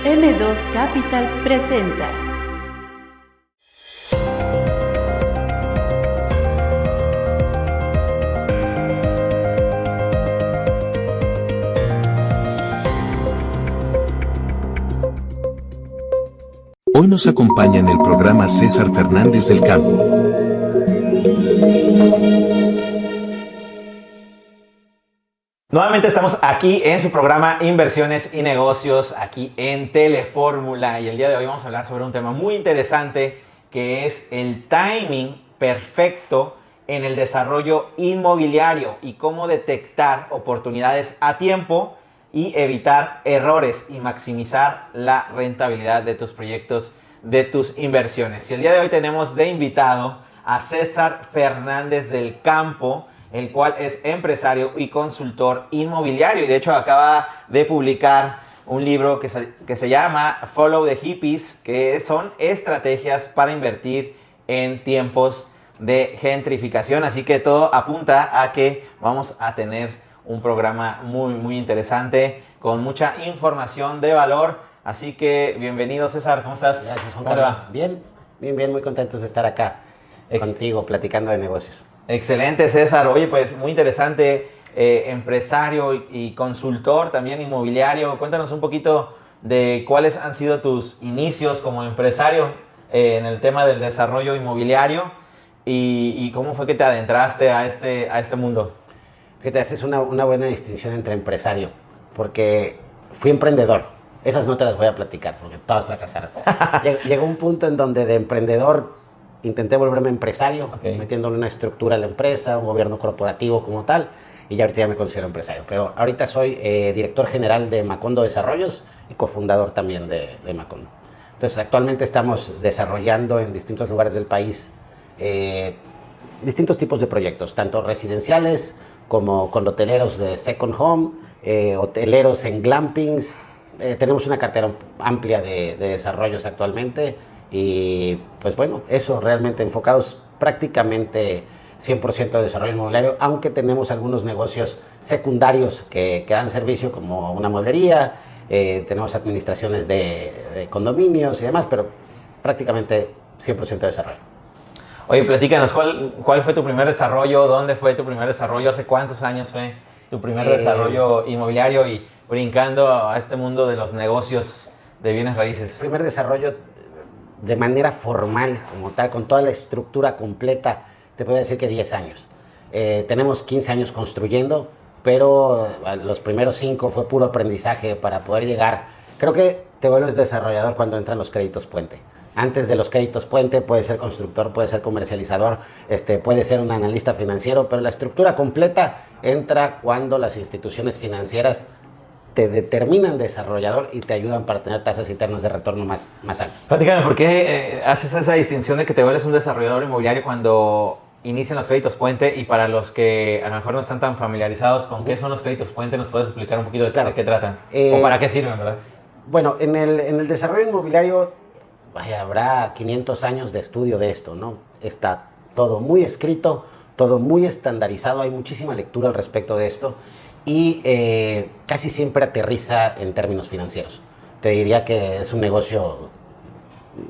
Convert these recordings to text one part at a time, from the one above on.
M2 Capital presenta. Hoy nos acompaña en el programa César Fernández del Campo. Nuevamente estamos aquí en su programa Inversiones y Negocios, aquí en Telefórmula, y el día de hoy vamos a hablar sobre un tema muy interesante que es el timing perfecto en el desarrollo inmobiliario y cómo detectar oportunidades a tiempo y evitar errores y maximizar la rentabilidad de tus proyectos, de tus inversiones. Y el día de hoy tenemos de invitado a César Fernández del Campo, el cual es empresario y consultor inmobiliario, y de hecho acaba de publicar un libro que se llama Follow the Hippies, que son estrategias para invertir en tiempos de gentrificación. Así que todo apunta a que vamos a tener un programa muy interesante, con mucha información de valor. Así que bienvenido, César, ¿cómo estás? Gracias, Juan ¿Cómo te va? Bien, muy contentos de estar acá contigo platicando de negocios. Excelente, César. Oye, pues muy interesante, empresario y consultor también inmobiliario. Cuéntanos un poquito de cuáles han sido tus inicios como empresario en el tema del desarrollo inmobiliario y cómo fue que te adentraste a este mundo. Fíjate, haces una buena distinción entre empresario, porque fui emprendedor. Esas no te las voy a platicar, porque todas fracasaron. Llegó un punto en donde de emprendedor intenté volverme empresario, metiéndole una estructura a la empresa, un gobierno corporativo como tal, y ya ahorita ya me considero empresario. Pero ahorita soy director general de Macondo Desarrollos y cofundador también de Macondo. Entonces, actualmente estamos desarrollando en distintos lugares del país distintos tipos de proyectos, tanto residenciales como con hoteleros de second home, hoteleros en glampings. Tenemos una cartera amplia de desarrollos actualmente. Y pues bueno, eso realmente enfocados prácticamente 100% de desarrollo inmobiliario, aunque tenemos algunos negocios secundarios que dan servicio, como una mueblería, tenemos administraciones de condominios y demás, pero prácticamente 100% de desarrollo. Oye, platícanos, ¿cuál fue tu primer desarrollo? ¿Dónde fue tu primer desarrollo? ¿Hace cuántos años fue tu primer desarrollo inmobiliario y brincando a este mundo de los negocios de bienes raíces? Primer desarrollo de manera formal, como tal, con toda la estructura completa, te puedo decir que 10 años. Tenemos 15 años construyendo, pero los primeros 5 fue puro aprendizaje para poder llegar. Creo que te vuelves desarrollador cuando entran los créditos puente. Antes de los créditos puente puedes ser constructor, puedes ser comercializador, puedes ser un analista financiero, pero la estructura completa entra cuando las instituciones financieras te determinan desarrollador y te ayudan para tener tasas internas de retorno más altas. Platícame, ¿por qué haces esa distinción de que te vuelves un desarrollador inmobiliario cuando inician los créditos puente? Y para los que a lo mejor no están tan familiarizados con qué son los créditos puente, ¿nos puedes explicar un poquito de qué tratan? ¿O para qué sirven, verdad? Bueno, en el desarrollo inmobiliario, habrá 500 años de estudio de esto, ¿no? Está todo muy escrito, todo muy estandarizado, hay muchísima lectura al respecto de esto. Y casi siempre aterriza en términos financieros. Te diría que es un negocio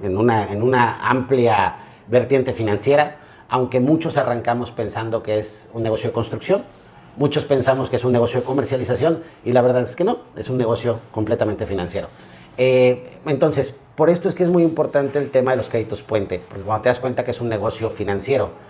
en una amplia vertiente financiera, aunque muchos arrancamos pensando que es un negocio de construcción, muchos pensamos que es un negocio de comercialización, y la verdad es que no, es un negocio completamente financiero. Entonces, por esto es que es muy importante el tema de los créditos puente, porque cuando te das cuenta que es un negocio financiero,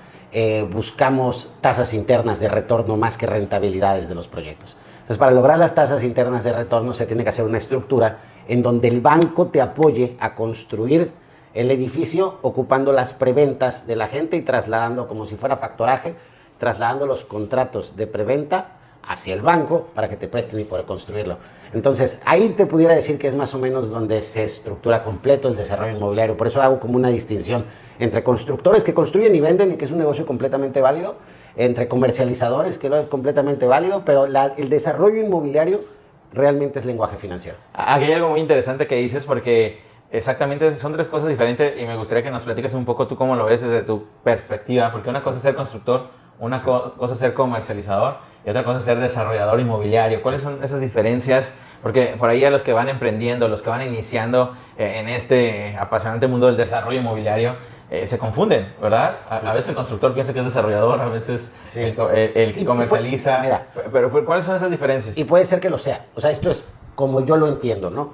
buscamos tasas internas de retorno más que rentabilidades de los proyectos. Entonces, para lograr las tasas internas de retorno se tiene que hacer una estructura en donde el banco te apoye a construir el edificio ocupando las preventas de la gente y trasladando, como si fuera factoraje, trasladando los contratos de preventa hacia el banco para que te presten y poder construirlo. Entonces, ahí te pudiera decir que es más o menos donde se estructura completo el desarrollo inmobiliario. Por eso hago como una distinción entre constructores que construyen y venden y que es un negocio completamente válido, entre comercializadores que lo es completamente válido, pero el desarrollo inmobiliario realmente es lenguaje financiero. Aquí hay algo muy interesante que dices, porque exactamente son tres cosas diferentes y me gustaría que nos platiques un poco tú cómo lo ves desde tu perspectiva, porque una cosa es ser constructor, una cosa es ser comercializador y otra cosa es ser desarrollador inmobiliario. ¿Cuáles son esas diferencias Porque por ahí a los que van emprendiendo, los que van iniciando en este apasionante mundo del desarrollo inmobiliario, se confunden, ¿verdad? A veces el constructor piensa que es desarrollador, a veces Sí. el que comercializa. Mira. Pero ¿cuáles son esas diferencias? Y puede ser que lo sea. O sea, esto es como yo lo entiendo, ¿no?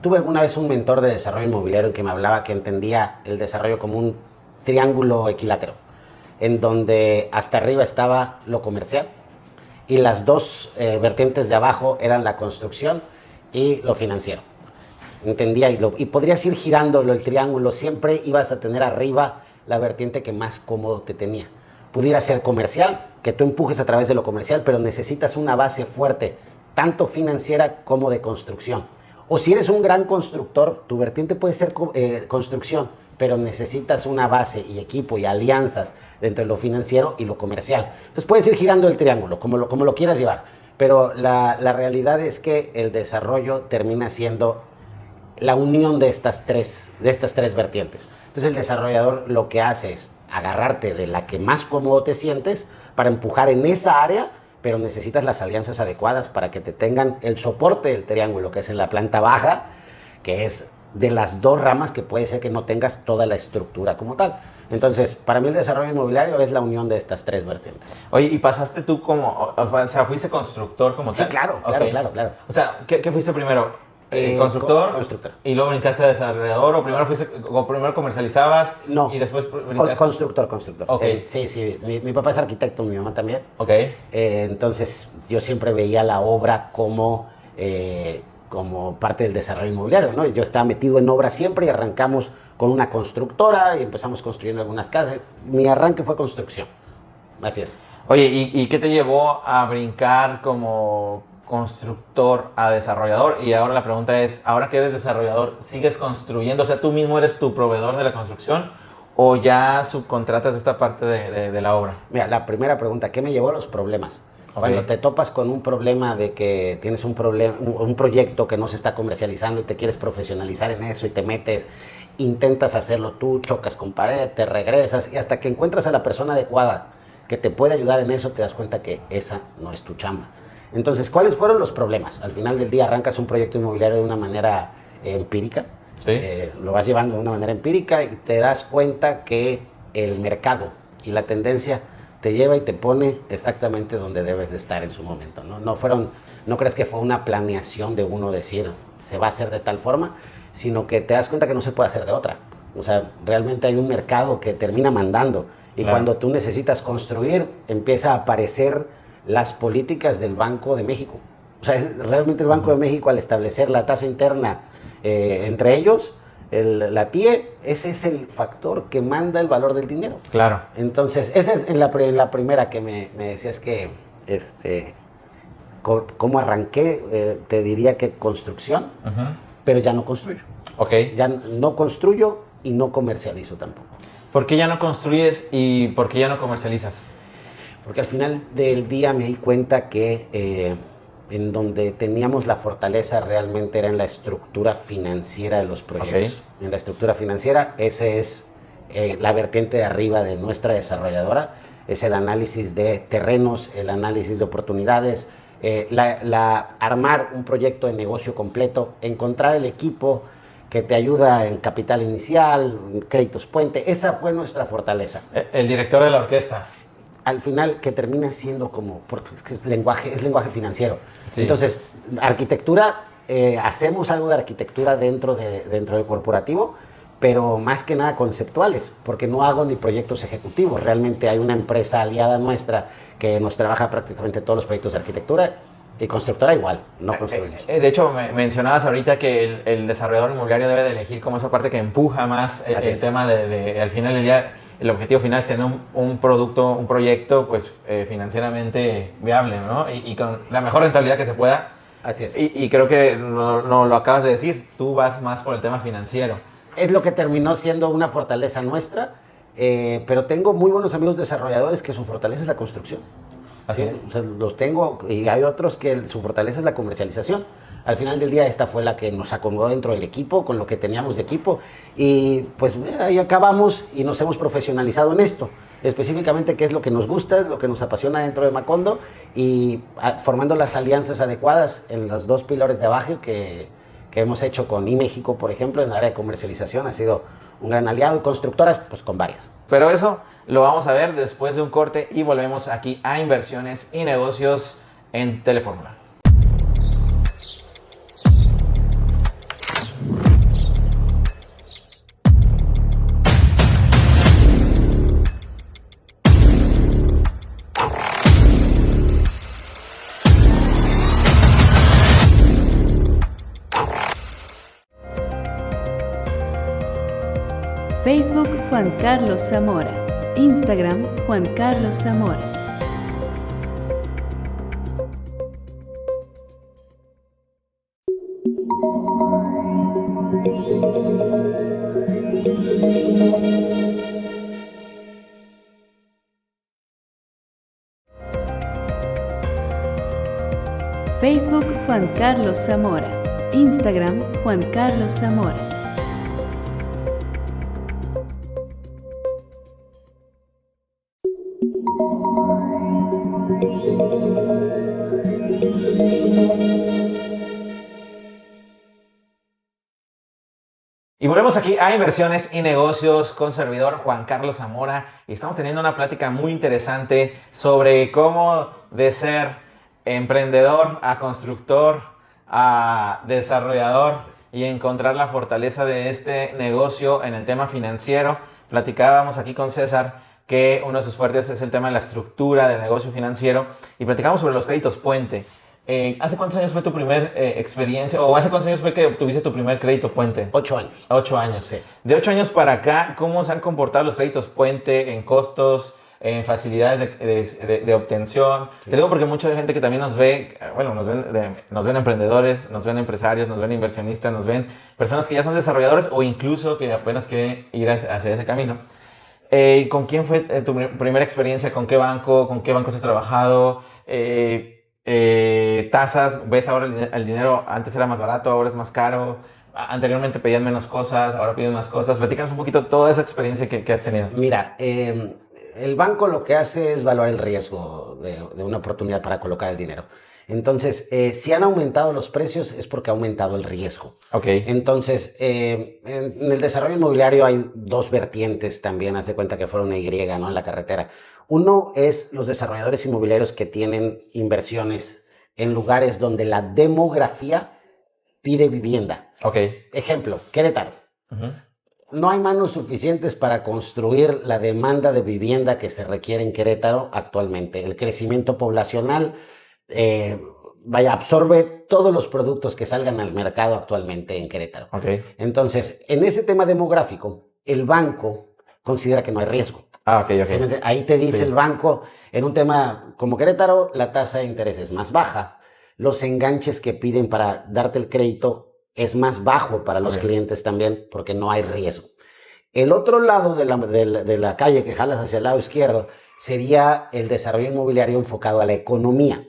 Tuve alguna vez un mentor de desarrollo inmobiliario que me hablaba que entendía el desarrollo como un triángulo equilátero, en donde hasta arriba estaba lo comercial y las dos vertientes de abajo eran la construcción y lo financiero. Entendía y podrías ir girándolo el triángulo, siempre ibas a tener arriba la vertiente que más cómodo te tenía. Pudiera ser comercial, que tú empujes a través de lo comercial, pero necesitas una base fuerte, tanto financiera como de construcción. O si eres un gran constructor, tu vertiente puede ser construcción, pero necesitas una base y equipo y alianzas dentro de lo financiero y lo comercial. Entonces puedes ir girando el triángulo, como lo quieras llevar, pero la realidad es que el desarrollo termina siendo la unión de estas tres vertientes. Entonces el desarrollador lo que hace es agarrarte de la que más cómodo te sientes para empujar en esa área, pero necesitas las alianzas adecuadas para que te tengan el soporte del triángulo, que es en la planta baja, que es de las dos ramas que puede ser que no tengas toda la estructura como tal. Entonces, para mí el desarrollo inmobiliario es la unión de estas tres vertientes. Oye, ¿y pasaste tú o sea, fuiste constructor como Sí, tal? claro. O sea, ¿qué fuiste primero? ¿Constructor? Constructor. ¿Y luego brincaste a desarrollador? ¿O primero comercializabas? No. Y después brincaste? Constructor. Ok. Sí. Mi papá es arquitecto, mi mamá también. Ok. Entonces, yo siempre veía la obra como parte del desarrollo inmobiliario, ¿no? Yo estaba metido en obra siempre y arrancamos con una constructora y empezamos construyendo algunas casas. Mi arranque fue construcción. Así es. Oye, ¿y qué te llevó a brincar como constructor a desarrollador? Y ahora la pregunta es, ahora que eres desarrollador, ¿sigues construyendo? O sea, ¿tú mismo eres tu proveedor de la construcción o ya subcontratas esta parte de la obra? Mira, la primera pregunta, ¿qué me llevó a los problemas? Ok. Cuando te topas con un problema de que tienes un proyecto que no se está comercializando y te quieres profesionalizar en eso y te metes, intentas hacerlo tú, chocas con pared, te regresas y hasta que encuentras a la persona adecuada que te puede ayudar en eso, te das cuenta que esa no es tu chamba. Entonces, ¿cuáles fueron los problemas? Al final del día arrancas un proyecto inmobiliario de una manera empírica, Sí. lo vas llevando de una manera empírica y te das cuenta que el mercado y la tendencia te lleva y te pone exactamente donde debes de estar en su momento, ¿no? No crees que fue una planeación de uno decir, se va a hacer de tal forma, sino que te das cuenta que no se puede hacer de otra. O sea, realmente hay un mercado que termina mandando y Claro. cuando tú necesitas construir, empieza a aparecer las políticas del Banco de México. O sea, realmente el Banco de México, al establecer la tasa interna entre ellos, la TIE, ese es el factor que manda el valor del dinero. Claro. Entonces, esa es en la primera que me decías que, ¿cómo arranqué? Te diría que construcción, Ujú. pero ya no construyo. Ok. Ya no construyo y no comercializo tampoco. ¿Por qué ya no construyes y por qué ya no comercializas? Porque al final del día me di cuenta que en donde teníamos la fortaleza realmente era en la estructura financiera de los proyectos. Ok. En la estructura financiera, ese es la vertiente de arriba de nuestra desarrolladora, es el análisis de terrenos, el análisis de oportunidades, armar un proyecto de negocio completo, encontrar el equipo que te ayuda en capital inicial, créditos puente. Esa fue nuestra fortaleza. El director de la orquesta. Al final, que termina siendo porque es lenguaje financiero. Sí. Entonces, arquitectura, hacemos algo de arquitectura dentro del corporativo, pero más que nada conceptuales, porque no hago ni proyectos ejecutivos. Realmente hay una empresa aliada nuestra que nos trabaja prácticamente todos los proyectos de arquitectura y constructora igual, no construimos. De hecho, mencionabas ahorita que el desarrollador inmobiliario debe de elegir como esa parte que empuja más el tema al final del día. El objetivo final es tener un producto, un proyecto pues financieramente viable, ¿no? Y con la mejor rentabilidad que se pueda. Así es. Y creo que no lo acabas de decir, tú vas más por el tema financiero. Es lo que terminó siendo una fortaleza nuestra, pero tengo muy buenos amigos desarrolladores que su fortaleza es la construcción. Así ¿Sí? es. O sea, los tengo y hay otros que su fortaleza es la comercialización. Al final del día esta fue la que nos acomodó dentro del equipo, con lo que teníamos de equipo y pues ahí acabamos y nos hemos profesionalizado en esto. específicamente qué es lo que nos gusta, es lo que nos apasiona dentro de Macondo y formando las alianzas adecuadas en los dos pilares de abajo que hemos hecho con iMéxico, por ejemplo, en el área de comercialización, ha sido un gran aliado, y constructoras, pues con varias. Pero eso lo vamos a ver después de un corte y volvemos aquí a Inversiones y Negocios en Telefórmula. Facebook Juan Carlos Zamora. Instagram Juan Carlos Zamora. Facebook Juan Carlos Zamora. Instagram Juan Carlos Zamora. Y volvemos aquí a Inversiones y Negocios con servidor Juan Carlos Zamora y estamos teniendo una plática muy interesante sobre cómo de ser emprendedor a constructor a desarrollador y encontrar la fortaleza de este negocio en el tema financiero. Platicábamos aquí con César que uno de sus fuertes es el tema de la estructura del negocio financiero y platicamos sobre los créditos puente. ¿Hace cuántos años fue tu primer experiencia o hace cuántos años fue que obtuviste tu primer crédito puente? 8 años. 8 años. Sí. De 8 años para acá, ¿cómo se han comportado los créditos puente en costos, en facilidades de obtención? Sí. Te digo porque mucha gente que también nos ve, bueno, nos ven emprendedores, nos ven empresarios, nos ven inversionistas, nos ven personas que ya son desarrolladores o incluso que apenas quieren ir hacia ese camino. ¿Con quién fue tu primera experiencia? ¿Con qué bancos has trabajado? Tasas, ves ahora el dinero, antes era más barato, ahora es más caro, anteriormente pedían menos cosas, ahora piden más cosas. Platícanos un poquito toda esa experiencia que has tenido. Mira, el banco lo que hace es valorar el riesgo de una oportunidad para colocar el dinero. Entonces, si han aumentado los precios es porque ha aumentado el riesgo. Okay. Entonces, en el desarrollo inmobiliario hay dos vertientes también, haz de cuenta que fueron una Y, ¿no? En la carretera. Uno es los desarrolladores inmobiliarios que tienen inversiones en lugares donde la demografía pide vivienda. Okay. Ejemplo, Querétaro. Uh-huh. No hay manos suficientes para construir la demanda de vivienda que se requiere en Querétaro actualmente. El crecimiento poblacional absorbe todos los productos que salgan al mercado actualmente en Querétaro. Okay. Entonces, en ese tema demográfico, el banco considera que no hay riesgo. Okay. Ahí te dice el banco, en un tema como Querétaro, la tasa de interés es más baja. Los enganches que piden para darte el crédito es más bajo para los clientes también, porque no hay riesgo. El otro lado de la calle que jalas hacia el lado izquierdo sería el desarrollo inmobiliario enfocado a la economía.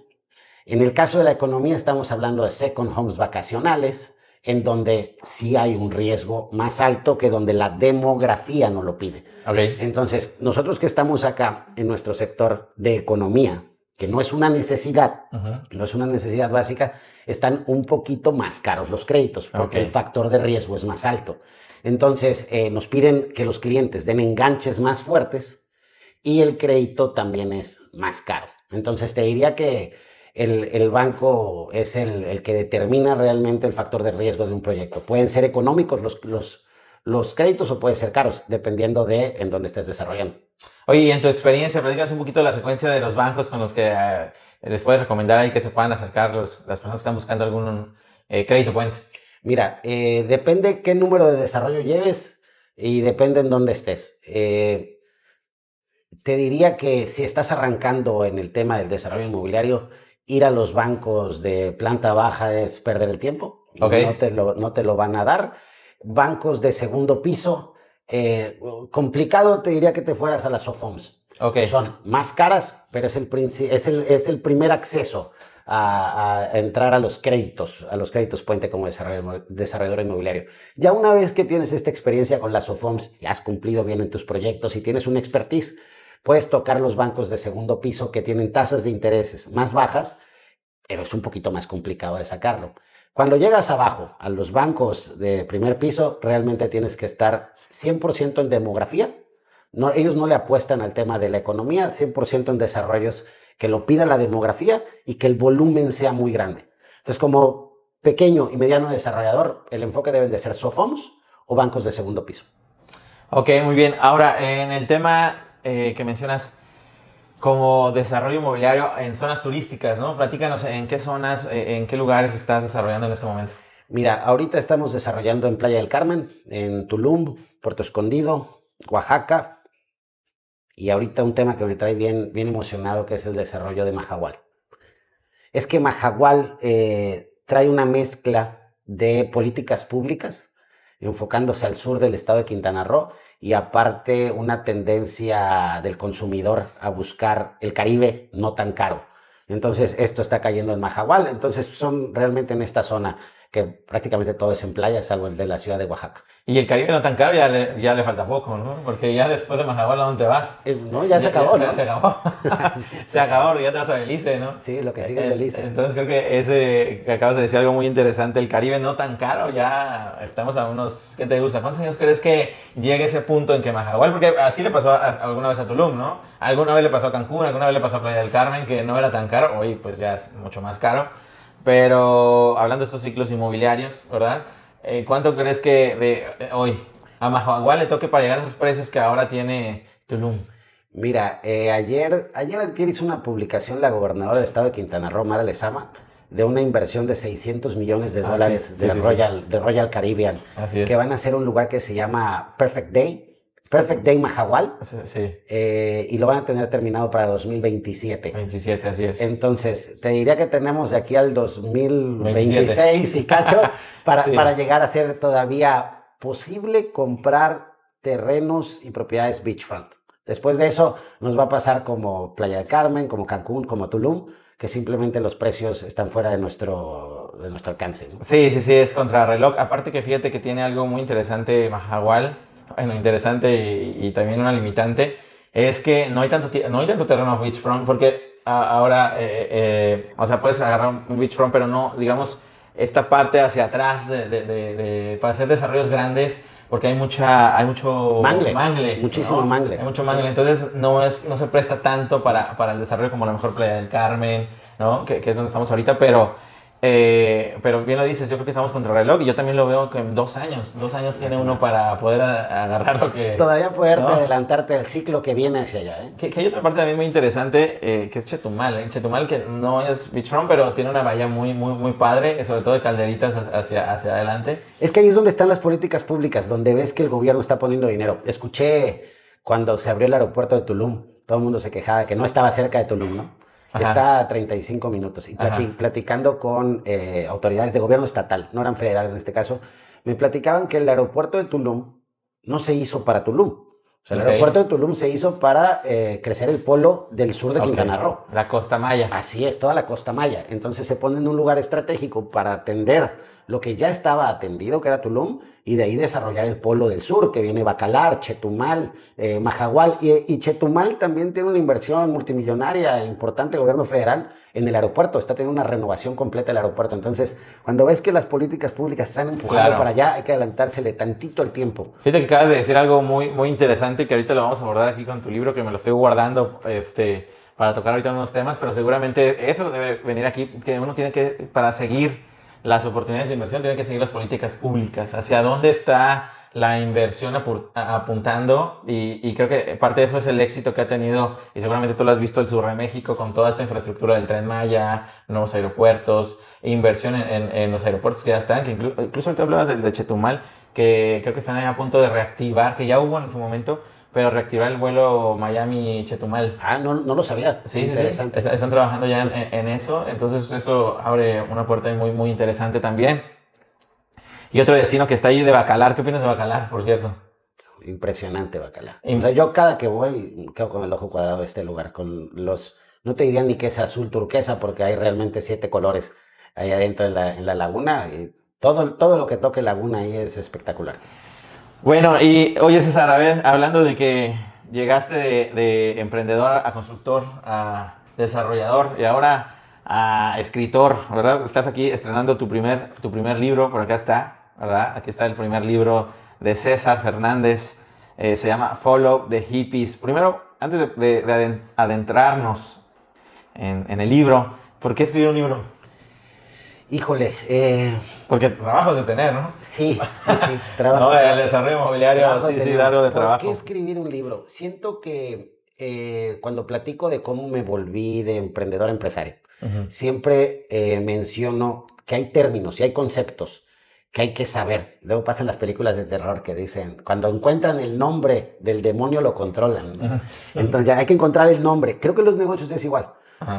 En el caso de la economía estamos hablando de second homes vacacionales, en donde sí hay un riesgo más alto que donde la demografía no lo pide. Okay. Entonces, nosotros que estamos acá en nuestro sector de economía, que no es una necesidad, no es una necesidad básica, están un poquito más caros los créditos, porque el factor de riesgo es más alto. Entonces, nos piden que los clientes den enganches más fuertes y el crédito también es más caro. Entonces, te diría que el banco es el que determina realmente el factor de riesgo de un proyecto. Pueden ser económicos los créditos o pueden ser caros, dependiendo de en dónde estés desarrollando. Oye, y en tu experiencia, platícanos un poquito de la secuencia de los bancos con los que les puedes recomendar ahí que se puedan acercar las personas que están buscando algún crédito puente. Mira, depende qué número de desarrollo lleves y depende en dónde estés. Te diría que si estás arrancando en el tema del desarrollo inmobiliario, ir a los bancos de planta baja es perder el tiempo. Okay. No te lo van a dar. Bancos de segundo piso, complicado te diría que te fueras a las SOFOMS. Okay. Son más caras, pero es el primer acceso a entrar a los créditos puente como desarrollador inmobiliario. Ya una vez que tienes esta experiencia con las SOFOMS, ya has cumplido bien en tus proyectos y tienes una expertise, Puedes tocar los bancos de segundo piso que tienen tasas de intereses más bajas, pero es un poquito más complicado de sacarlo. Cuando llegas abajo, a los bancos de primer piso, realmente tienes que estar 100% en demografía. No, ellos no le apuestan al tema de la economía, 100% en desarrollos que lo pida la demografía y que el volumen sea muy grande. Entonces, como pequeño y mediano desarrollador, el enfoque deben de ser SOFOMs o bancos de segundo piso. Ok, muy bien. Ahora, en el tema que mencionas como desarrollo inmobiliario en zonas turísticas, ¿no? Platícanos en qué zonas, en qué lugares estás desarrollando en este momento. Mira, ahorita estamos desarrollando en Playa del Carmen, en Tulum, Puerto Escondido, Oaxaca, y ahorita un tema que me trae bien emocionado, que es el desarrollo de Mahahual. Es que Mahahual trae una mezcla de políticas públicas, enfocándose al sur del estado de Quintana Roo, y aparte una tendencia del consumidor a buscar el Caribe no tan caro. Entonces esto está cayendo en Mahahual. Entonces son realmente en esta zona que prácticamente todo es en playa, salvo el de la ciudad de Oaxaca. Y el Caribe no tan caro, ya le falta poco, ¿no? Porque ya después de Mahahual, ¿a dónde te vas? No, ya se acabó, ¿no? Se acabó. Se acabó, ya te vas a Belice, ¿no? Sí, lo que sigue es Belice. Entonces creo que ese que acabas de decir algo muy interesante, el Caribe no tan caro, ya estamos a unos, ¿qué te gusta? ¿Cuántos años crees que llegue ese punto en que Mahahual? Porque así le pasó alguna vez a Tulum, ¿no? Alguna vez le pasó a Cancún, alguna vez le pasó a Playa del Carmen, que no era tan caro, hoy pues ya es mucho más caro. Pero hablando de estos ciclos inmobiliarios, ¿verdad? ¿Cuánto crees que hoy a Mahahual le toque para llegar a esos precios que ahora tiene Tulum? Mira, ayer hizo una publicación la gobernadora del estado de Quintana Roo, Mara Lezama, de una inversión de $600 millones de dólares de Royal Caribbean, que van a hacer un lugar que se llama Perfect Day Mahahual, y lo van a tener terminado para 2027. 27, así es. Entonces, te diría que tenemos de aquí al 2026 y cacho para llegar a ser todavía posible comprar terrenos y propiedades beachfront. Después de eso, nos va a pasar como Playa del Carmen, como Cancún, como Tulum, que simplemente los precios están fuera de nuestro alcance, ¿no? Sí, es contrarreloj. Aparte que fíjate que tiene algo muy interesante Mahahual. Bueno, interesante y también una limitante es que no hay tanto terreno beachfront, porque ahora, o sea, puedes agarrar un beachfront, pero no, digamos, esta parte hacia atrás para hacer desarrollos grandes, porque hay mucho mangle. Muchísimo, ¿no? Mangle. Hay mucho mangle, entonces no se presta tanto para el desarrollo como a lo mejor Playa del Carmen, ¿no? Que es donde estamos ahorita, pero bien lo dices, yo creo que estamos contra el reloj y yo también lo veo que en 2 años tiene uno para poder agarrar lo que... Todavía poderte adelantarte al ciclo que viene hacia allá, ¿eh? Que hay otra parte también muy interesante, que es Chetumal, Chetumal que no es beachfront, pero tiene una bahía muy, muy, muy padre, sobre todo de calderitas hacia adelante. Es que ahí es donde están las políticas públicas, donde ves que el gobierno está poniendo dinero. Escuché cuando se abrió el aeropuerto de Tulum, todo el mundo se quejaba de que no estaba cerca de Tulum, ¿no? Ajá. Está a 35 minutos y platicando con autoridades de gobierno estatal, no eran federales en este caso, me platicaban que el aeropuerto de Tulum no se hizo para Tulum. O sea, el aeropuerto de Tulum se hizo para crecer el polo del sur de Quintana Roo. La Costa Maya. Así es, toda la Costa Maya. Entonces se pone en un lugar estratégico para atender lo que ya estaba atendido, que era Tulum, y de ahí desarrollar el polo del sur, que viene Bacalar, Chetumal, Mahahual. Y Chetumal también tiene una inversión multimillonaria importante del gobierno federal en el aeropuerto. Está teniendo una renovación completa del aeropuerto. Entonces, cuando ves que las políticas públicas están empujando para allá, hay que adelantársele tantito el tiempo. Fíjate que acabas de decir algo muy, muy interesante que ahorita lo vamos a abordar aquí con tu libro, que me lo estoy guardando para tocar ahorita unos temas, pero seguramente eso debe venir aquí, que uno tiene que, para seguir las oportunidades de inversión, tienen que seguir las políticas públicas, hacia dónde está la inversión apuntando, y creo que parte de eso es el éxito que ha tenido, y seguramente tú lo has visto, el sur de México, con toda esta infraestructura del Tren Maya, nuevos aeropuertos, inversión en los aeropuertos que ya están, que incluso ahorita hablabas del de Chetumal, que creo que están a punto de reactivar, que ya hubo en su momento, pero reactivar el vuelo Miami-Chetumal. Ah, no lo sabía. Sí, interesante. Sí. Están trabajando ya en eso, entonces eso abre una puerta muy, muy interesante también. Y otro destino que está ahí de Bacalar, ¿qué opinas de Bacalar, por cierto? Impresionante Bacalar. O sea, yo cada que voy quedo con el ojo cuadrado de este lugar, no te diría ni que es azul turquesa, porque hay realmente 7 colores ahí adentro en la laguna, y todo lo que toque laguna ahí es espectacular. Bueno, y oye César, a ver, hablando de que llegaste de emprendedor a constructor, a desarrollador y ahora a escritor, ¿verdad? Estás aquí estrenando tu primer libro, por acá está, ¿verdad? Aquí está el primer libro de César Fernández, se llama Follow the Hippies. Primero, antes de adentrarnos en el libro, ¿por qué escribir un libro? Híjole, Porque trabajo de tener, ¿no? sí, trabajo. No, el desarrollo inmobiliario, sí, da algo de trabajo. ¿Por qué escribir un libro? Siento que cuando platico de cómo me volví de emprendedor a empresario, siempre menciono que hay términos y hay conceptos que hay que saber. Luego pasan las películas de terror que dicen, cuando encuentran el nombre del demonio lo controlan, ¿no? Entonces ya hay que encontrar el nombre. Creo que en los negocios es igual.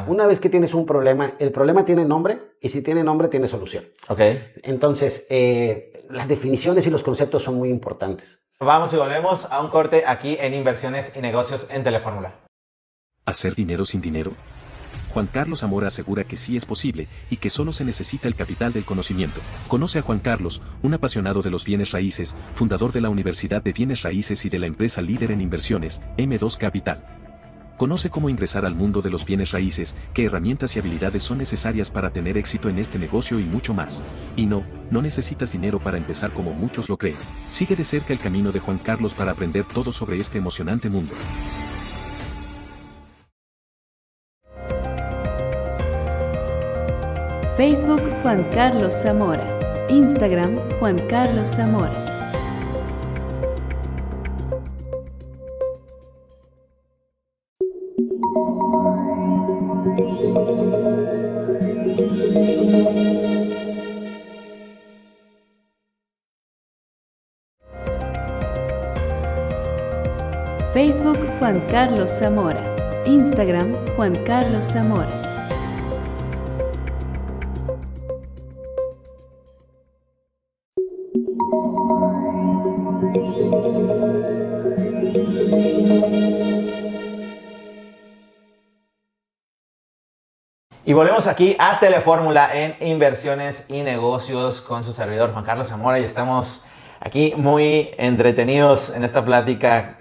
Una vez que tienes un problema, el problema tiene nombre y si tiene nombre tiene solución. Entonces, las definiciones y los conceptos son muy importantes. Vamos y volvemos a un corte aquí en Inversiones y Negocios en Telefórmula. ¿Hacer dinero sin dinero? Juan Carlos Zamora asegura que sí es posible y que solo se necesita el capital del conocimiento. Conoce a Juan Carlos, un apasionado de los bienes raíces, fundador de la Universidad de Bienes Raíces y de la empresa líder en inversiones, M2 Capital. Conoce cómo ingresar al mundo de los bienes raíces, qué herramientas y habilidades son necesarias para tener éxito en este negocio y mucho más. Y no necesitas dinero para empezar como muchos lo creen. Sigue de cerca el camino de Juan Carlos para aprender todo sobre este emocionante mundo. Facebook Juan Carlos Zamora. Instagram Juan Carlos Zamora. Facebook Juan Carlos Zamora. Instagram Juan Carlos Zamora. Y volvemos aquí a Telefórmula en Inversiones y Negocios con su servidor Juan Carlos Zamora y estamos aquí muy entretenidos en esta plática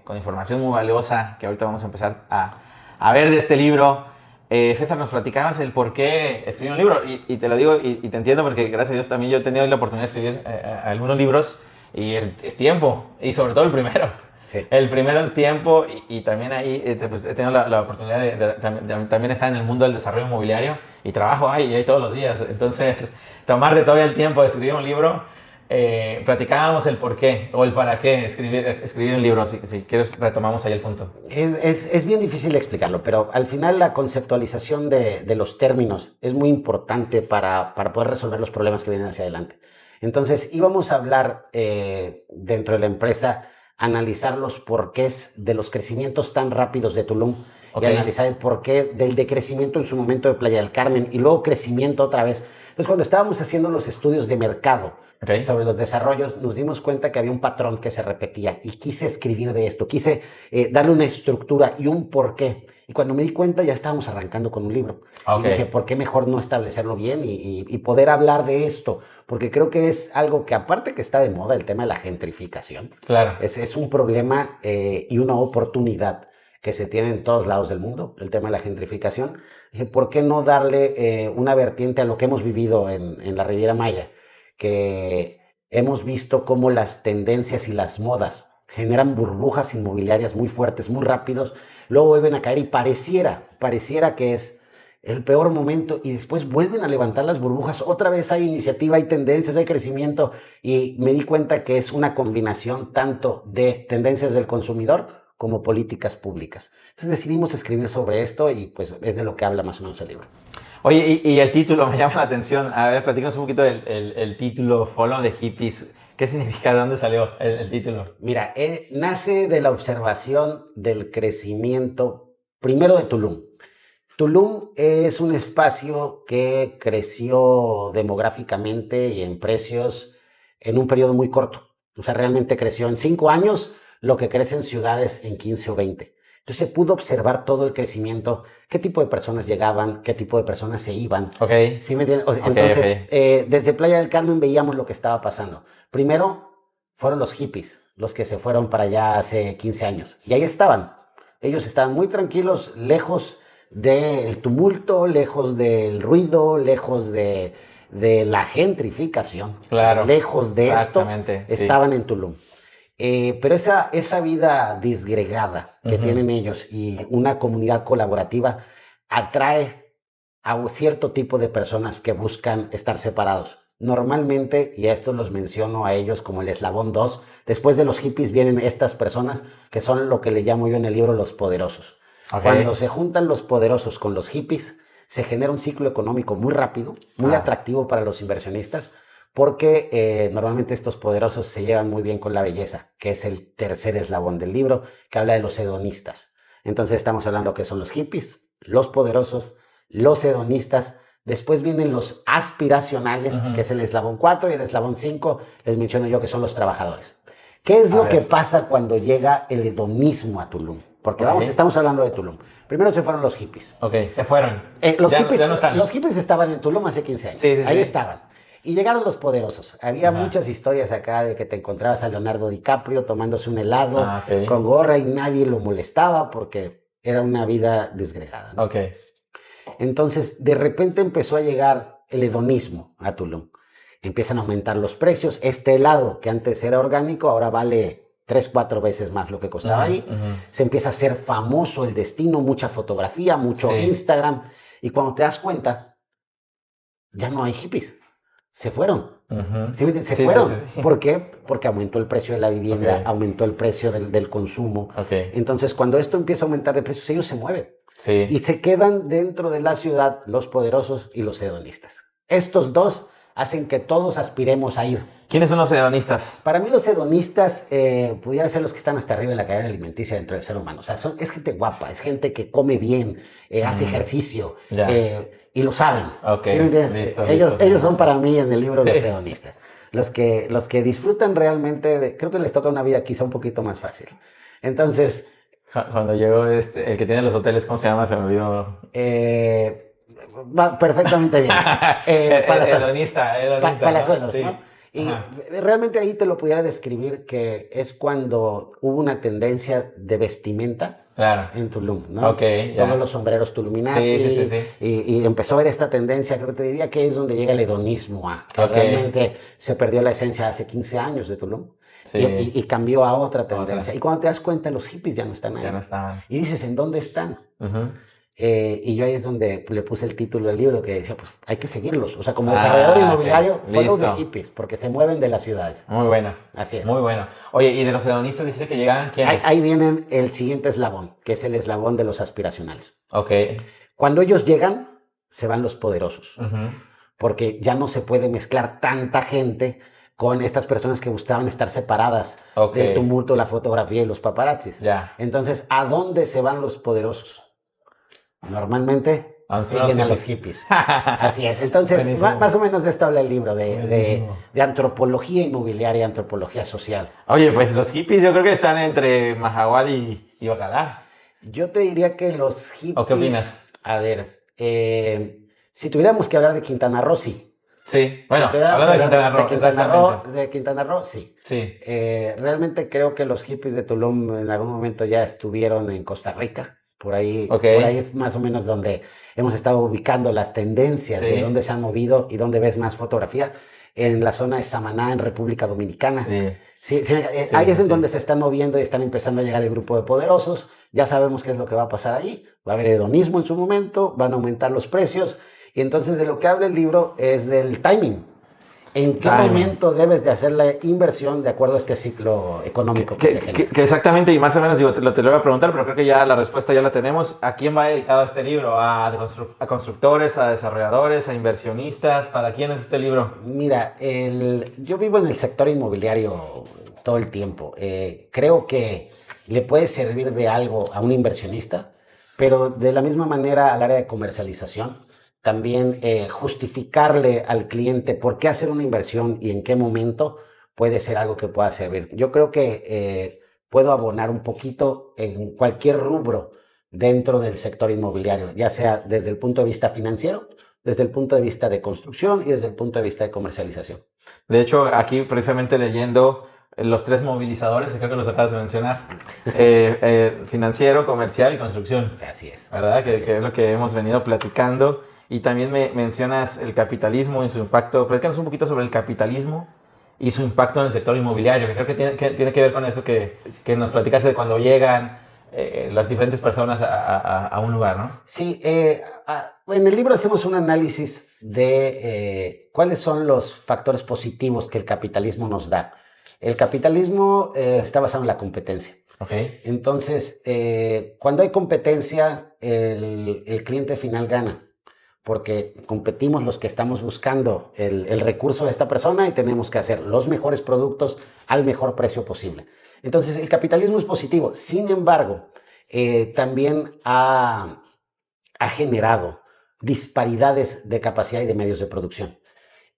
con información muy valiosa que ahorita vamos a empezar a ver de este libro. César, nos platicabas el por qué escribir un libro y te lo digo y te entiendo porque gracias a Dios también yo he tenido la oportunidad de escribir algunos libros y es tiempo y sobre todo el primero. Sí. El primero es tiempo y también ahí pues, he tenido la oportunidad de también estar en el mundo del desarrollo inmobiliario y trabajo ahí todos los días. Entonces, tomarte todavía el tiempo de escribir un libro, platicábamos el por qué o el para qué escribir un libro. Si quieres, retomamos ahí el punto. Es bien difícil explicarlo, pero al final la conceptualización de los términos es muy importante para poder resolver los problemas que vienen hacia adelante. Entonces, íbamos a hablar dentro de la empresa, analizar los porqués de los crecimientos tan rápidos de Tulum y analizar el porqué del decrecimiento en su momento de Playa del Carmen y luego crecimiento otra vez. Entonces, cuando estábamos haciendo los estudios de mercado sobre los desarrollos, nos dimos cuenta que había un patrón que se repetía y quise escribir de esto, quise darle una estructura y un porqué. Y cuando me di cuenta ya estábamos arrancando con un libro. Y dije, ¿por qué mejor no establecerlo bien y poder hablar de esto? Porque creo que es algo que aparte que está de moda, el tema de la gentrificación. Claro. Es un problema y una oportunidad que se tiene en todos lados del mundo, el tema de la gentrificación. Dije, ¿por qué no darle una vertiente a lo que hemos vivido en la Riviera Maya? Que hemos visto cómo las tendencias y las modas generan burbujas inmobiliarias muy fuertes, muy rápidos, luego vuelven a caer y pareciera que es el peor momento y después vuelven a levantar las burbujas, otra vez hay iniciativa, hay tendencias, hay crecimiento y me di cuenta que es una combinación tanto de tendencias del consumidor como políticas públicas. Entonces decidimos escribir sobre esto y pues es de lo que habla más o menos el libro. Oye, y el título me llama la atención. A ver, platícanos un poquito el título, Follow the Hippies. ¿Qué significa? ¿De dónde salió el título? Mira, nace de la observación del crecimiento, primero de Tulum. Tulum es un espacio que creció demográficamente y en precios en un periodo muy corto. O sea, realmente creció en 5 años lo que crece en ciudades en 15 o 20. Entonces se pudo observar todo el crecimiento, qué tipo de personas llegaban, qué tipo de personas se iban. ¿Sí me entiendes? Entonces, desde Playa del Carmen veíamos lo que estaba pasando. Primero, fueron los hippies, los que se fueron para allá hace 15 años. Y ahí estaban. Ellos estaban muy tranquilos, lejos del tumulto, lejos del ruido, lejos de la gentrificación. Claro. Lejos de esto, Exactamente, sí. estaban en Tulum. Pero esa vida disgregada que tienen ellos y una comunidad colaborativa atrae a un cierto tipo de personas que buscan estar separados. Normalmente, y a estos los menciono a ellos como el eslabón 2, después de los hippies vienen estas personas que son lo que le llamo yo en el libro los poderosos. Okay. Cuando se juntan los poderosos con los hippies, se genera un ciclo económico muy rápido, muy atractivo para los inversionistas, porque normalmente estos poderosos se llevan muy bien con la belleza, que es el tercer eslabón del libro, que habla de los hedonistas. Entonces estamos hablando que son los hippies, los poderosos, los hedonistas. Después vienen los aspiracionales, que es el eslabón 4, y el eslabón 5 les menciono yo que son los trabajadores. ¿Qué es lo que pasa cuando llega el hedonismo a Tulum? Porque estamos hablando de Tulum. Primero se fueron los hippies. Ok, se fueron. Los ya, hippies, ya no están. Los hippies estaban en Tulum hace 15 años. Sí, Ahí sí. estaban. Y llegaron los poderosos. Había muchas historias acá de que te encontrabas a Leonardo DiCaprio tomándose un helado con gorra y nadie lo molestaba porque era una vida desgregada, ¿no? Ok. Entonces, de repente empezó a llegar el hedonismo a Tulum. Empiezan a aumentar los precios. Este helado, que antes era orgánico, ahora vale 3-4 veces más lo que costaba ahí. Se empieza a hacer famoso el destino, mucha fotografía, mucho Instagram. Y cuando te das cuenta, ya no hay hippies. Se fueron. Se fueron. Sí. ¿Por qué? Porque aumentó el precio de la vivienda, aumentó el precio del consumo. Entonces, cuando esto empieza a aumentar de precios, ellos se mueven. Sí. Y se quedan dentro de la ciudad los poderosos y los hedonistas. Estos dos hacen que todos aspiremos a ir. ¿Quiénes son los hedonistas? Para mí los hedonistas pudieran ser los que están hasta arriba en la cadena alimenticia dentro del ser humano. O sea, es gente guapa, es gente que come bien, hace ejercicio y lo saben. Okay. ¿Sí? Ellos son para mí en el libro los hedonistas. Los que disfrutan realmente, creo que les toca una vida quizá un poquito más fácil. Entonces... Cuando llegó el que tiene los hoteles, ¿cómo se llama? Se me olvidó. Va perfectamente bien. Hedonista. Palazuelos, sí. ¿no? Y realmente ahí te lo pudiera describir que es cuando hubo una tendencia de vestimenta en Tulum, ¿no? Todos los sombreros Tuluminati. Sí. Y empezó a ver esta tendencia, creo que te diría que es donde llega el hedonismo, que realmente se perdió la esencia hace 15 años de Tulum. Y cambió a otra tendencia. Y cuando te das cuenta, los hippies ya no están ahí. Ya no estaban. Y dices, ¿en dónde están? Y yo ahí es donde le puse el título del libro que decía, pues hay que seguirlos. O sea, como desarrollador inmobiliario, follow the hippies, porque se mueven de las ciudades. Muy bueno. Así es. Muy bueno. Oye, ¿y de los hedonistas dijiste que llegaban quiénes? Ahí vienen el siguiente eslabón, que es el eslabón de los aspiracionales. Ok. Cuando ellos llegan, se van los poderosos. Porque ya no se puede mezclar tanta gente con estas personas que gustaban estar separadas del tumulto, la fotografía y los paparazzis. Entonces, ¿a dónde se van los poderosos? Normalmente siguen a los hippies. Así es. Entonces, más o menos de esto habla el libro, de antropología inmobiliaria, antropología social. Oye, pues los hippies yo creo que están entre Mahahual y Bacalar. Yo te diría que los hippies... ¿O qué opinas? A ver, si tuviéramos que hablar de Quintana Roo, sí. Sí, bueno, hablando de Quintana Roo, sí. Realmente creo que los hippies de Tulum en algún momento ya estuvieron en Costa Rica. Por ahí es más o menos donde hemos estado ubicando las tendencias de dónde se han movido y dónde ves más fotografía. En la zona de Samaná, en República Dominicana. Ahí es en donde se están moviendo y están empezando a llegar el grupo de poderosos. Ya sabemos qué es lo que va a pasar ahí. Va a haber hedonismo en su momento, van a aumentar los precios. Y entonces de lo que habla el libro es del timing. ¿En qué momento debes de hacer la inversión de acuerdo a este ciclo económico que se genera? Que exactamente, y más o menos digo, te lo voy a preguntar, pero creo que ya la respuesta ya la tenemos. ¿A quién va dedicado este libro? ¿A constructores, a desarrolladores, a inversionistas? ¿Para quién es este libro? Mira, yo vivo en el sector inmobiliario todo el tiempo. Creo que le puede servir de algo a un inversionista, pero de la misma manera al área de comercialización. También justificarle al cliente por qué hacer una inversión y en qué momento puede ser algo que pueda servir. Yo creo que puedo abonar un poquito en cualquier rubro dentro del sector inmobiliario, ya sea desde el punto de vista financiero, desde el punto de vista de construcción y desde el punto de vista de comercialización. De hecho, aquí precisamente leyendo los tres movilizadores, creo que los acabas de mencionar, financiero, comercial y construcción. Sí, así es. ¿Verdad? Que Así es lo que hemos venido platicando. Y también me mencionas el capitalismo y su impacto. Platícanos un poquito sobre el capitalismo y su impacto en el sector inmobiliario, que creo que tiene que ver con esto que nos platicaste de cuando llegan las diferentes personas a un lugar, ¿no? Sí, en el libro hacemos un análisis de cuáles son los factores positivos que el capitalismo nos da. El capitalismo está basado en la competencia. Okay. Entonces, cuando hay competencia, el cliente final gana, porque competimos los que estamos buscando el recurso de esta persona y tenemos que hacer los mejores productos al mejor precio posible. Entonces, el capitalismo es positivo. Sin embargo, también ha generado disparidades de capacidad y de medios de producción.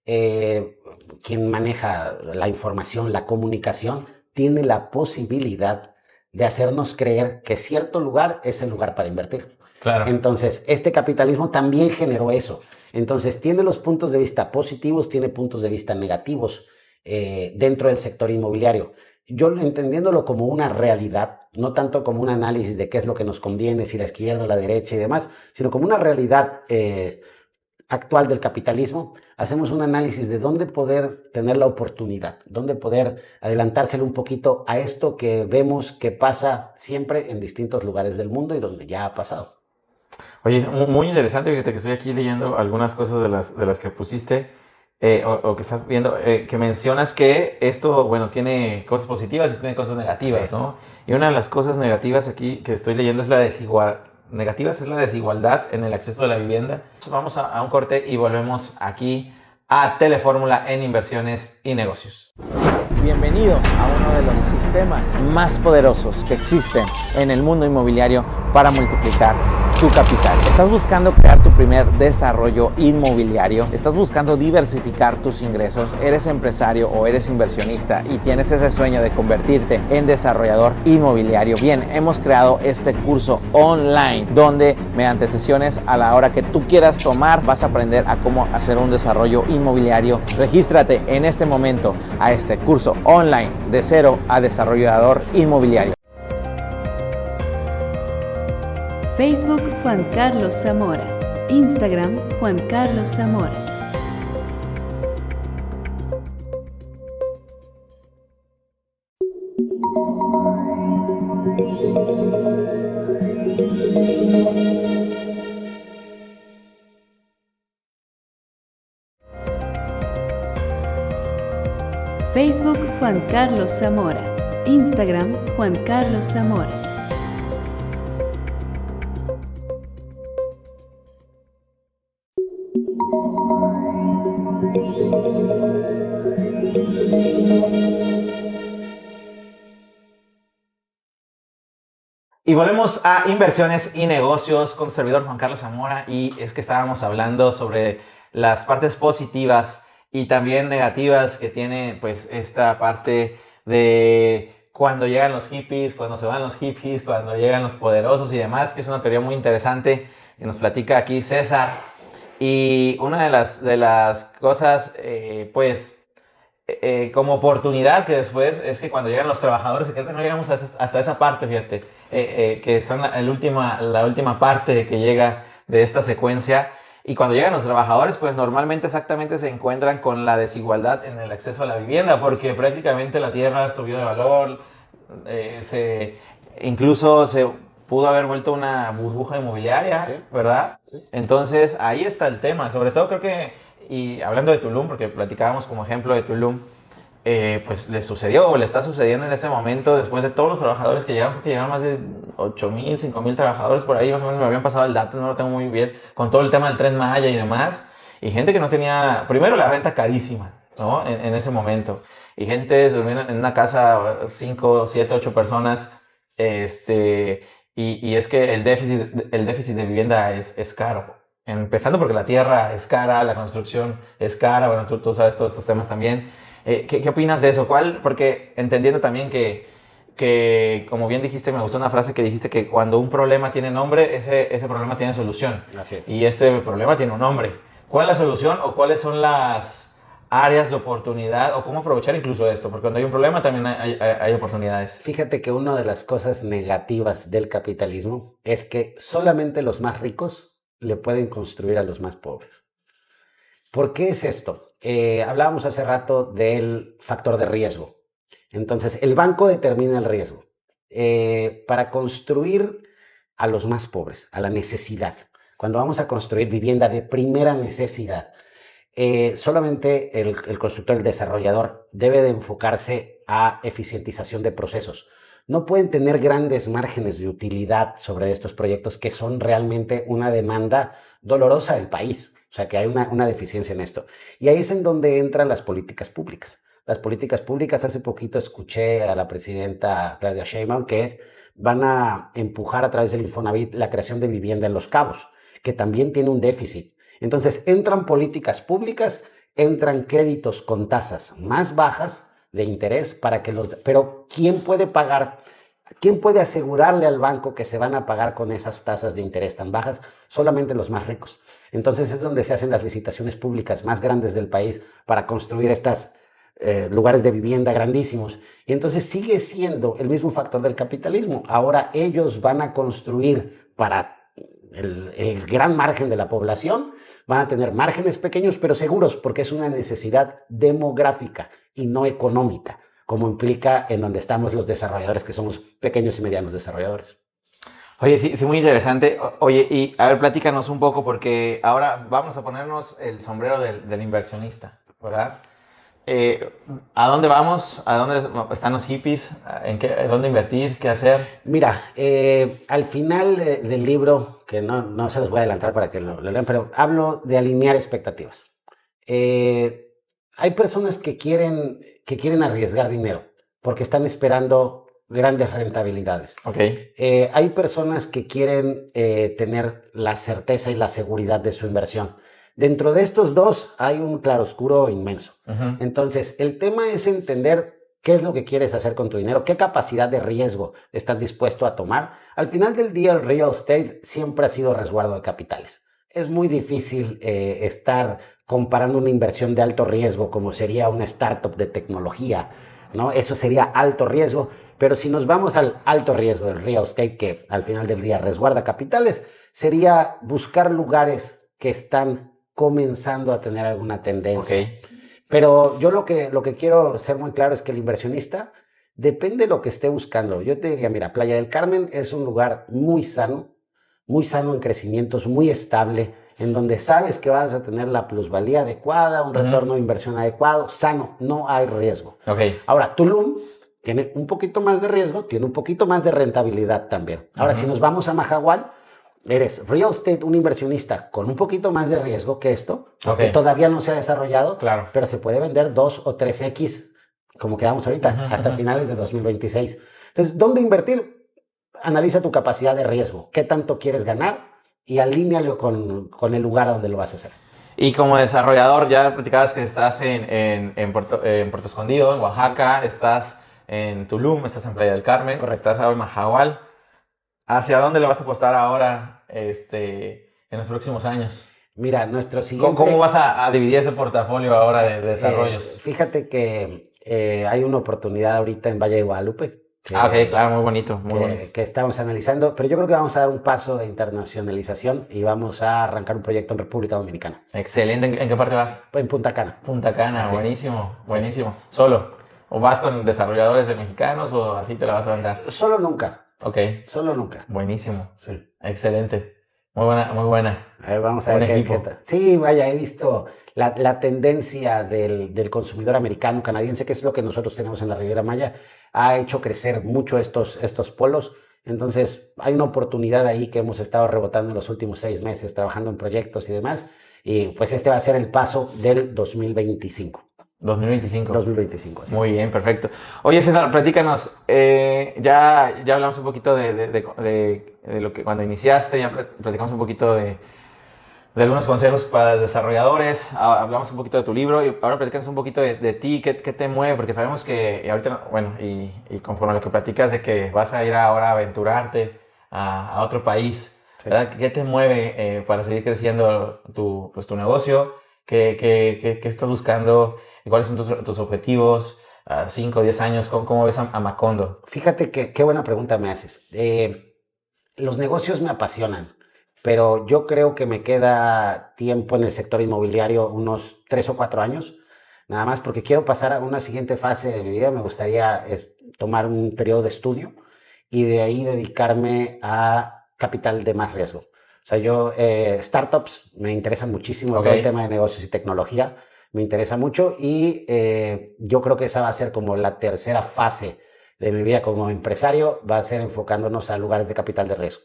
Quien maneja la información, la comunicación, tiene la posibilidad de hacernos creer que cierto lugar es el lugar para invertir. Claro. Entonces, este capitalismo también generó eso. Entonces, tiene los puntos de vista positivos, tiene puntos de vista negativos dentro del sector inmobiliario. Yo entendiéndolo como una realidad, no tanto como un análisis de qué es lo que nos conviene, si la izquierda o la derecha y demás, sino como una realidad actual del capitalismo, hacemos un análisis de dónde poder tener la oportunidad, dónde poder adelantárselo un poquito a esto que vemos que pasa siempre en distintos lugares del mundo y donde ya ha pasado. Oye, muy interesante, fíjate que estoy aquí leyendo algunas cosas de las que pusiste o que estás viendo, que mencionas que esto, bueno, tiene cosas positivas y tiene cosas negativas, Sí, ¿no? Y una de las cosas negativas aquí que estoy leyendo es la desigualdad en el acceso a la vivienda. Vamos a un corte y volvemos aquí a Telefórmula en Inversiones y Negocios. Bienvenido a uno de los sistemas más poderosos que existen en el mundo inmobiliario para multiplicar tu capital. ¿Estás buscando crear tu primer desarrollo inmobiliario? ¿Estás buscando diversificar tus ingresos? ¿Eres empresario o eres inversionista y tienes ese sueño de convertirte en desarrollador inmobiliario? Bien, hemos creado este curso online donde mediante sesiones a la hora que tú quieras tomar vas a aprender a cómo hacer un desarrollo inmobiliario. Regístrate en este momento a este curso online de cero a desarrollador inmobiliario. Facebook Juan Carlos Zamora. Instagram Juan Carlos Zamora. Facebook Juan Carlos Zamora. Instagram Juan Carlos Zamora. Y volvemos a Inversiones y Negocios con su servidor Juan Carlos Zamora, y es que estábamos hablando sobre las partes positivas y también negativas que tiene pues esta parte de cuando llegan los hippies, cuando se van los hippies, cuando llegan los poderosos y demás, que es una teoría muy interesante que nos platica aquí César. Y una de las cosas como oportunidad que después es que cuando llegan los trabajadores, y creo que no llegamos hasta esa parte, fíjate, que son la última parte que llega de esta secuencia. Y cuando llegan los trabajadores, pues normalmente exactamente se encuentran con la desigualdad en el acceso a la vivienda, porque prácticamente la tierra subió de valor, incluso se pudo haber vuelto una burbuja inmobiliaria, sí, ¿verdad? Sí. Entonces ahí está el tema, sobre todo creo que, y hablando de Tulum, porque platicábamos como ejemplo de Tulum, pues le sucedió o le está sucediendo en este momento, después de todos los trabajadores que llegaron, porque llegaron más de 8,000, 5,000 trabajadores por ahí, más o menos me habían pasado el dato, no lo tengo muy bien, con todo el tema del Tren Maya y demás, y gente que no tenía, primero la renta carísima, ¿no? En ese momento, y gente durmiendo en una casa, 5, 7, 8 personas, y es que el déficit de vivienda es caro. Empezando porque la tierra es cara, la construcción es cara, bueno, tú sabes todos estos temas también. ¿Qué opinas de eso? Porque entendiendo también que, como bien dijiste, me gustó una frase que dijiste que cuando un problema tiene nombre, ese problema tiene solución. Así es. Y este problema tiene un nombre. ¿Cuál es la solución o cuáles son las áreas de oportunidad o cómo aprovechar incluso esto, porque cuando hay un problema también hay oportunidades. Fíjate que una de las cosas negativas del capitalismo es que solamente los más ricos le pueden construir a los más pobres. ¿Por qué es esto? Hablábamos hace rato del factor de riesgo. Entonces, el banco determina el riesgo. Para construir a los más pobres, a la necesidad, cuando vamos a construir vivienda de primera necesidad, solamente el constructor, el desarrollador, debe de enfocarse a eficientización de procesos. No pueden tener grandes márgenes de utilidad sobre estos proyectos que son realmente una demanda dolorosa del país. O sea, que hay una deficiencia en esto. Y ahí es en donde entran las políticas públicas. Las políticas públicas, hace poquito escuché a la presidenta Claudia Sheinbaum que van a empujar a través del Infonavit la creación de vivienda en Los Cabos, que también tiene un déficit. Entonces, entran políticas públicas, entran créditos con tasas más bajas de interés para que los... Pero, ¿quién puede pagar? ¿Quién puede asegurarle al banco que se van a pagar con esas tasas de interés tan bajas? Solamente los más ricos. Entonces, es donde se hacen las licitaciones públicas más grandes del país para construir estos lugares de vivienda grandísimos. Y entonces sigue siendo el mismo factor del capitalismo. Ahora ellos van a construir para el gran margen de la población, van a tener márgenes pequeños pero seguros, porque es una necesidad demográfica y no económica, como implica en donde estamos los desarrolladores, que somos pequeños y medianos desarrolladores. Oye, sí, muy interesante. Oye, y a ver, platícanos un poco, porque ahora vamos a ponernos el sombrero del inversionista, ¿verdad? ¿A dónde vamos? ¿A dónde están los hippies? ¿Dónde invertir? ¿Qué hacer? Mira, al final del libro, que no se los voy a adelantar para que lo lean, pero hablo de alinear expectativas. Hay personas que quieren arriesgar dinero porque están esperando grandes rentabilidades. Okay. Hay personas que quieren tener la certeza y la seguridad de su inversión. Dentro de estos dos hay un claroscuro inmenso. Uh-huh. Entonces, el tema es entender qué es lo que quieres hacer con tu dinero, qué capacidad de riesgo estás dispuesto a tomar. Al final del día, el real estate siempre ha sido resguardo de capitales. Es muy difícil estar comparando una inversión de alto riesgo como sería una startup de tecnología, ¿no? Eso sería alto riesgo. Pero si nos vamos al alto riesgo del real estate, que al final del día resguarda capitales, sería buscar lugares que están comenzando a tener alguna tendencia. Okay. Pero yo lo que quiero ser muy claro es que el inversionista depende de lo que esté buscando. Yo te diría, mira, Playa del Carmen es un lugar muy sano en crecimientos, muy estable, en donde sabes que vas a tener la plusvalía adecuada, un retorno de inversión adecuado, sano, no hay riesgo. Okay. Ahora, Tulum tiene un poquito más de riesgo, tiene un poquito más de rentabilidad también. Ahora, si nos vamos a Mahahual, eres real estate, un inversionista con un poquito más de riesgo que esto, porque todavía no se ha desarrollado, claro, pero se puede vender 2 o 3x, como quedamos ahorita, hasta finales de 2026. Entonces, ¿dónde invertir? Analiza tu capacidad de riesgo, qué tanto quieres ganar y alínealo con el lugar donde lo vas a hacer. Y como desarrollador, ya platicabas que estás en Puerto Escondido, en Oaxaca, estás en Tulum, estás en Playa del Carmen, estás ahora en Mahahual. ¿Hacia dónde le vas a apostar ahora en los próximos años? Mira, nuestro siguiente... ¿Cómo vas a dividir ese portafolio ahora de desarrollos? Fíjate que hay una oportunidad ahorita en Valle de Guadalupe. Ok, claro, muy bonito, que estamos analizando, pero yo creo que vamos a dar un paso de internacionalización y vamos a arrancar un proyecto en República Dominicana. Excelente. ¿En qué parte vas? En Punta Cana. Punta Cana, así buenísimo, es. Buenísimo. Sí. ¿Solo? ¿O vas con desarrolladores de mexicanos o así te la vas a vender? Solo nunca. Ok. Solo nunca. Buenísimo. Sí. Excelente. Muy buena, muy buena. Vamos a ver qué tal. Sí, vaya, he visto la tendencia del consumidor americano, canadiense, que es lo que nosotros tenemos en la Riviera Maya, ha hecho crecer mucho estos polos. Entonces, hay una oportunidad ahí que hemos estado rebotando en los últimos 6 meses, trabajando en proyectos y demás. Y pues este va a ser el paso del 2025. 2025. Así muy es. Bien, perfecto. Oye, César, platícanos. Ya hablamos un poquito de lo que cuando iniciaste, ya platicamos un poquito de algunos consejos para desarrolladores, hablamos un poquito de tu libro y ahora platicamos un poquito de ti, qué te mueve, porque sabemos que ahorita, bueno, y conforme a lo que platicas de que vas a ir ahora a aventurarte a otro país, ¿verdad? ¿Qué te mueve para seguir creciendo tu negocio? ¿Qué estás buscando? ¿Cuáles son tus objetivos? 5 o 10 años, ¿cómo ves a Macondo? Fíjate que qué buena pregunta me haces. Los negocios me apasionan, pero yo creo que me queda tiempo en el sector inmobiliario, unos 3 o 4 años, nada más porque quiero pasar a una siguiente fase de mi vida. Me gustaría tomar un periodo de estudio y de ahí dedicarme a capital de más riesgo. O sea, startups me interesan muchísimo, todo el tema de negocios y tecnología me interesa mucho, y yo creo que esa va a ser como la tercera fase de mi vida como empresario, va a ser enfocándonos a lugares de capital de riesgo.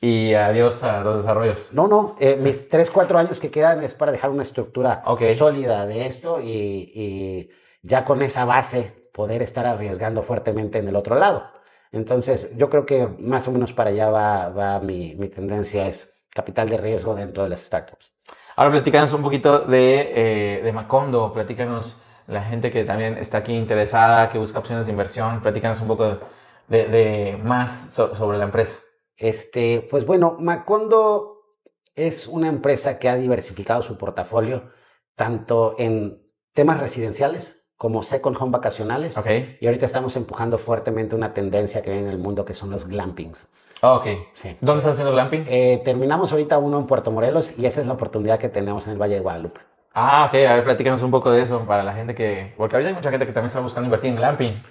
Y adiós a los desarrollos. No, mis 3, 4 años que quedan es para dejar una estructura sólida de esto, y ya con esa base poder estar arriesgando fuertemente en el otro lado. Entonces, yo creo que más o menos para allá va mi tendencia, es capital de riesgo dentro de las startups. Ahora platícanos un poquito de Macondo, platícanos la gente que también está aquí interesada, que busca opciones de inversión, platícanos un poco de más sobre la empresa. Pues bueno, Macondo es una empresa que ha diversificado su portafolio tanto en temas residenciales como second home vacacionales. Y ahorita estamos empujando fuertemente una tendencia que viene en el mundo, que son los glampings. Sí. ¿Dónde estás haciendo glamping? Terminamos ahorita uno en Puerto Morelos, y esa es la oportunidad que tenemos en el Valle de Guadalupe. A ver, platícanos un poco de eso para la gente porque ahorita hay mucha gente que también está buscando invertir en glamping.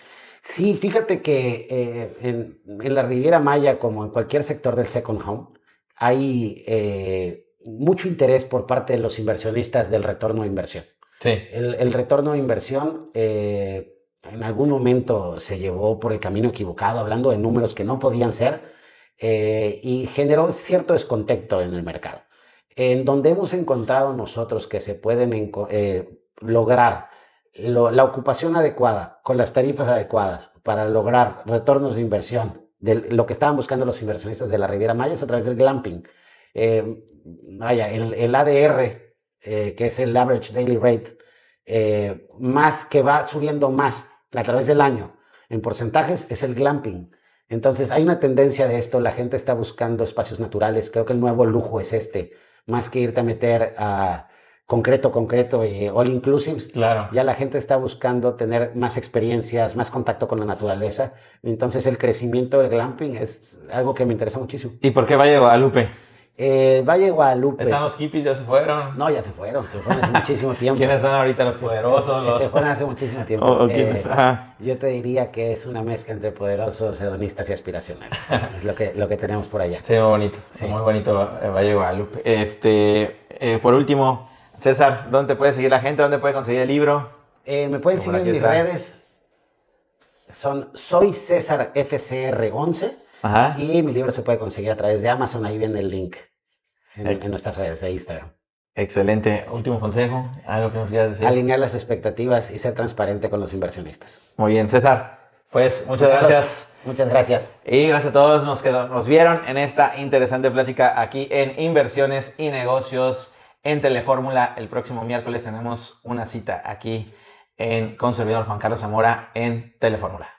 Sí, fíjate que en la Riviera Maya, como en cualquier sector del second home, hay mucho interés por parte de los inversionistas del retorno de inversión. Sí. El retorno de inversión en algún momento se llevó por el camino equivocado, hablando de números que no podían ser, y generó cierto descontento en el mercado. En donde hemos encontrado nosotros que se pueden lograr la ocupación adecuada con las tarifas adecuadas para lograr retornos de inversión de lo que estaban buscando los inversionistas de la Riviera Maya, es a través del glamping. El ADR, que es el Average Daily Rate, más que va subiendo más a través del año en porcentajes, es el glamping. Entonces hay una tendencia de esto, la gente está buscando espacios naturales. Creo que el nuevo lujo es más que irte a meter a concreto y all inclusive. Claro. Ya la gente está buscando tener más experiencias, más contacto con la naturaleza. Entonces el crecimiento del glamping es algo que me interesa muchísimo. ¿Y por qué Valle de Guadalupe? Valle de Guadalupe. ¿Están los hippies? ¿Ya se fueron? No, ya se fueron hace muchísimo tiempo. ¿Quiénes están ahorita? ¿Los poderosos? Se fueron hace muchísimo tiempo. Yo te diría que es una mezcla entre poderosos, hedonistas y aspiracionales. Es lo que tenemos por allá. Sí, muy bonito. Sí. Muy bonito Valle de Guadalupe. Por último, César, ¿dónde te puede seguir la gente? ¿Dónde puede conseguir el libro? Me pueden seguir en mis redes. Soy César FCR11. Ajá. Y mi libro se puede conseguir a través de Amazon. Ahí viene el link en nuestras redes de Instagram. Excelente. Último consejo, algo que nos quieras decir. Alinear las expectativas y ser transparente con los inversionistas. Muy bien, César. Pues muchas gracias. Muchas gracias. Y gracias a todos nos vieron en esta interesante plática aquí en Inversiones y Negocios en Telefórmula. El próximo miércoles tenemos una cita aquí con servidor Juan Carlos Zamora en Telefórmula.